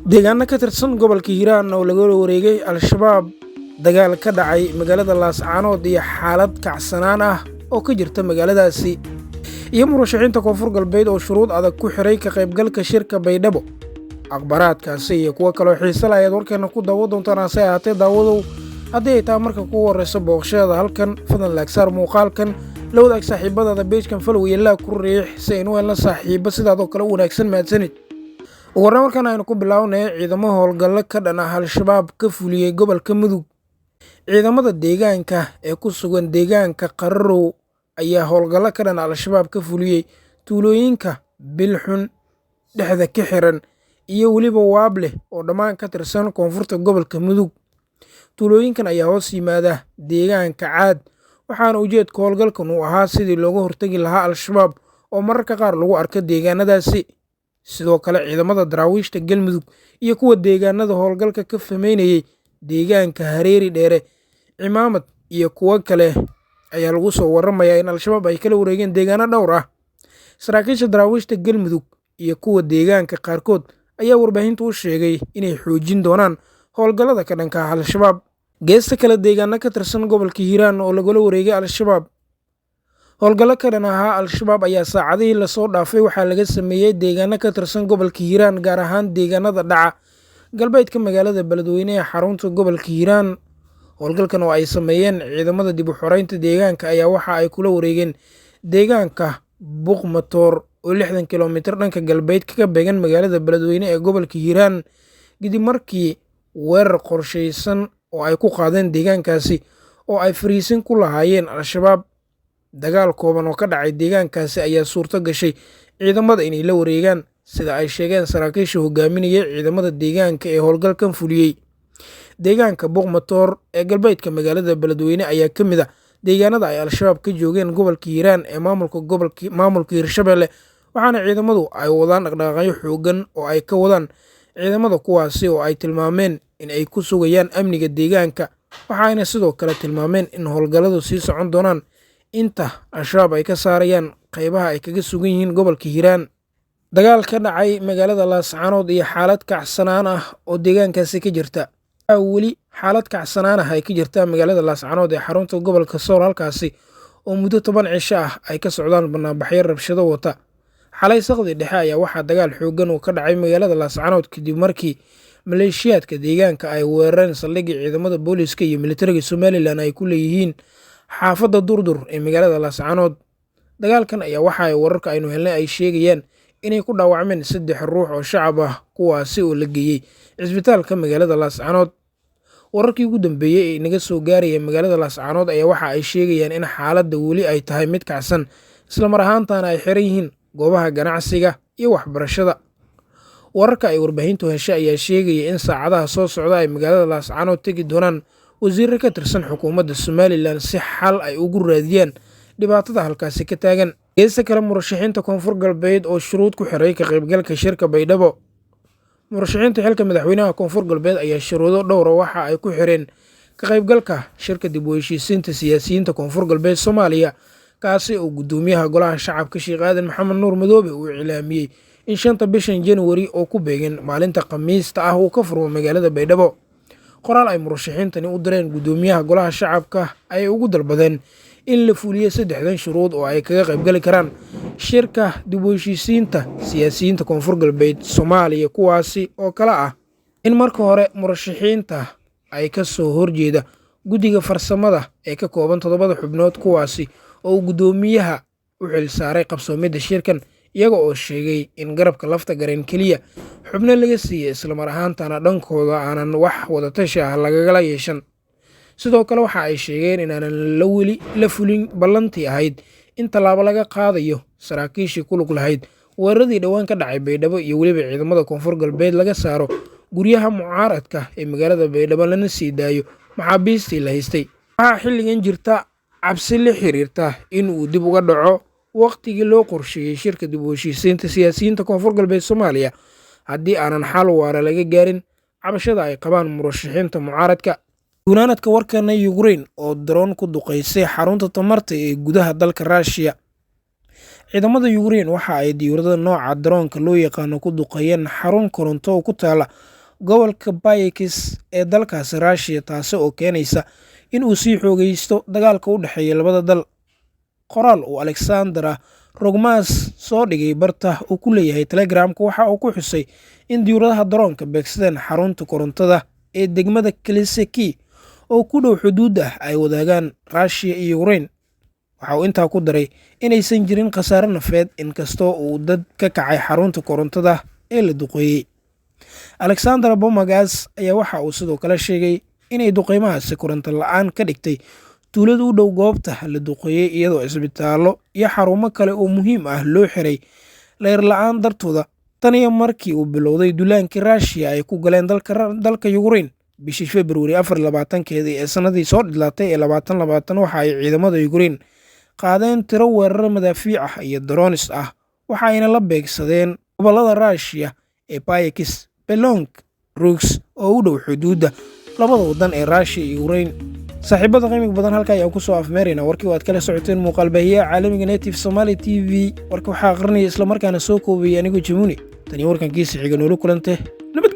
deegaano ka tirsan gobolka Hiiraan oo laga wareegay Al-Shabaab dagaal ka dhacay magaalada Laascaanood iyo xaalad kacsanaan ah oo ka jirta magaaladaasi iyo murashaxiinta Koonfur Galbeed oo shuruud adag ku xiray ka qaybgalka shirka Baydhabo akhbaraadkaasi iyo kuwa kale oo xiiso leh ayaad warkeena ku daawo doontaan hase ahaatee daawadow haddii ay tahay marka kugu horreysa booqashada halkan fadlan laagsaar muuqaalkan la wadaag saaxiibadaada beejkan follow iyo laag ku riix si aynu helno saaxiibo sidaadoo kale u wanaagsan mahadsanid ugu horreyn markaan aynu ku bilownay ciidamo howlgallo ka dhan ah Al-Shabaab ka fuliyey gobolka Mudug ciidamada deegaanka ee ku sugan deegaanka Qararow ayaa howlgallo ka dhan Al-Shabaab ka fuliyey tuulooyinka Bilxun dhexda ka xiran iyo weliba Waable oo dhammaan ka tirsan koonfurta gobolka Mudug tuulooyinkan ayaa hoos yimaada deegaanka Caad waxaana ujeedka howlgalkan uu ahaa sidii looga hortagi lahaa Al-Shabaab oo mararka qaar lagu arko deegaanadaasi sidoo kale ciidamada daraawiishta Galmudug iyo kuwa deegaanada howlgalka ka fameynayay deegaanka Hareeri Dheere Cimaamad iyo kuwa kale ayaa lagu soo waramayaa in Al-Shabaab ay kala wareegeen deegaano dhowr ah saraakiisha daraawiishta Galmudug iyo kuwa deegaanka qaarkood ayaa warbaahintu u sheegay inay xoojin doonaan howlgallada ka dhanka ah Al-Shabaab geesta kale deegaano ka tirsan gobolka Hiiraan oo lagula wareegay Al-Shabaab howlgallo ka dhan ahaa Al-Shabaab ayaa saacadihii lasoo dhaafay waxaa laga sameeyey deegaano ka tirsan gobolka Hiiraan gaar ahaan deegaanada dhaca galbeedka magaalada Beledweyne ee xarunta gobolka Hiiraan howlgalkan oo ay sameeyeen ciidamada dib u xoreynta deegaanka ayaa waxa ay kula wareegeen deegaanka Buuqmatoor oo 60 kilomitir dhanka galbeed kaga beegan magaalada Beledweyne ee gobolka Hiiraan kadib markii weerar qorsheysan oo ay ku qaadeen deegaankaasi oo ay fariisin ku lahaayeen Al-Shabaab dagaal kooban oo ka dhacay deegaankaasi ayaa suurto gashay ciidamada inay la wareegaan sida ay sheegeen saraakiisha hogaaminaya ciidamada deegaanka ee howlgalkan fuliyey deegaanka Buuqmatoor ee galbeedka magaalada Beledweyne ayaa ka mid ah deegaanada ay Al-Shabaab ka joogeen gobolka Hiiraan ee maamulka Hiirshabelle waxaana ciidamadu ay wadaan dhaqdhaqaaqyo xoogan oo ay ka wadaan ciidamada kuwaasi oo ay tilmaameen in ay ku sugayaan amniga deegaanka waxaana sidoo kale tilmaameen in howlgalladu sii socon doonaan inta Al-Shabaab ay ka saarayaan qaybaha ay kaga sugan yihiin gobolka Hiiraan dagaal ka dhacay magaalada Laascaanood iyo xaalad kacsanaan ah oo deegaankaasi ka jirta weli xaalad kacsanaan ah ay ka jirta magaalada Laascaanood ee xarunta gobolka Sool halkaasi oo muddo 10 cisho ah ay ka socdaan barnaamijyo rabshado wata xalay saqdi dhexe ayaa waxaa dagaal xoogan oo ka dhacay magaalada Laascaanood kadib markii maleeshiyaadka deegaanka ay weerareen saldhigga ciidamada booliiska iyo militariga Somaliland ay ku leeyihiin xaafadda Durdur ee magaalada Laascaanood dagaalkan ayaa waxa ay wararka aynu helnay ay sheegayaan inay ku dhaawacmeen 3 ruux oo shacab ah kuwaasi oo la geeyey cisbitaalka magaalada Laascaanood wararkii ugu dambeeyay ee naga soo gaaraya magaalada Laascaanood ayaa waxa ay sheegayaan in xaaladda weli ay tahay mid kacsan isla mar ahaantaana ay xiran yihiin goobaha ganacsiga iyo waxbarashada wararka ay warbaahintu heshay ayaa sheegaya in saacadaha soo socda ay magaalada Laascaanood tegi doonaan wasiirro ka tirsan xukuumadda Somaliland si xal ay ugu raadiyaan dhibaatada halkaasi ka taagan geesta kale murashaxiinta Koonfur Galbeed oo shuruud ku xiray ka qaybgalka shirka Baydhabo murashaxiinta xilka madaxweynaha Koonfur Galbeed ayaa shuruudo dhowr ah waxa ay ku xireen ka qaybgalka shirka dib u heshiisiinta siyaasiyiinta Koonfur Galbeed Soomaaliya kaasi oo gudoomiyaha golaha shacabka Sheekh Aadan Maxamed Nuur Madoobe uu cilaamiyey in 5 bishan January oo ku beegan maalinta Khamiista ah uu ka furmo magaalada Baydhabo qoraal ay murashaxiintani u direen gudoomiyaha golaha shacabka ay ugu dalbadeen in la fuliyo 3 shuruud oo ay kaga qaybgali karaan shirka dib u heshiisiinta siyaasiyiinta Koonfur Galbeed Soomaaliya kuwaasi oo kala ah in marka hore murashaxiinta ay ka soo horjeeda guddiga farsamada ee ka kooban 7 xubnood kuwaasi oo gudoomiyaha u xil saaray qabsoomida shirkan iyaga oo sheegay in garabka lafta gareen kaliya xubno laga siiyay isla mar ahaantaana dhankooda aanan wax wada tashi ah lagagala yeeshan sidoo kale waxa ay sheegeen in aanan la fulin ballantii ahayd in tallaabo laga qaadayo saraakiishii ku lug lahayd weeraradii dhowaan ka dhacay Baydhabo iyo weliba ciidamada Koonfur Galbeed laga saaro guryaha mucaaradka ee magaalada Baydhabo lana sii daayo maxaabiistii la haystay waxaa xilligan jirta cabsi la xiriirta in uu dib uga dhaco waqtigii loo qorsheeyay shirka dib u heshiisiinta siyaasiyiinta Koonfur Galbeed Soomaaliya haddii aanan xal waara laga gaarin cabashada ay qabaan murashaxiinta mucaaradka gunaanadka warkana Ukraine oo drone ku duqeysay xarunta tamarta ee gudaha dalka Russia ciidamada Ukraine waxa ay diyaaradaha nooca droonka loo yaqaan ku duqeeyeen xarun koronto oo ku taala gobolka Bayakis ee dalkaas Russia, taas oo keenaysa in uu sii xoogaysto dagaalka u dhexeeya labada dal. Qoraal uu Alexander Rogmas soo dhigay barta uu ku leeyahay Telegram-ka waxa uu ku xusay in diyaaradaha droonka beegsadeen xarunta korontada ee degmada Kilseki oo ku dhow xuduudda ay wadaagaan Russia iyo Ukraine. Waxa uu intaa ku daray inaysan jirin khasaare nafeed inkastoo uu dad ka kacay xarunta korontada ee la duqeeyay. Alexander Bomagas ayaa waxa uu sidoo kale sheegay inay duqeymahaasi koronto la'aan ka dhigtay tuulada u dhow goobta la duqeeyay, iyadoo isbitaallo iyo xarumo kale oo muhiim ah loo xiray leer la'aan dartooda. Tan iyo markii uu bilowday duulaankii Russia ay ku galeen dalka Ukraine bishii February 24 ee sanadii soo dhidlaatay ee 2020, waxa ay ciidamada Ukraine qaadeen tiro weerar madaafiic ah iyo drones ah, waxa ayna la beegsadeen gobolada Russia ee Bayakis, Belong, Rugs oo u dhow xuduudda labada wadan ee Russia iyo Ukraine. saaxiibada qiimiga badan halka ayaan ku soo afmeerayna warkii waad kala socoteen muuqaal baahiyaha caalamiga Native Somali TV. warka waxaa aqrinaya isla markaana soo koobay anigoo Jamuni. tani warkan kiisa xiga noola kulante nabad.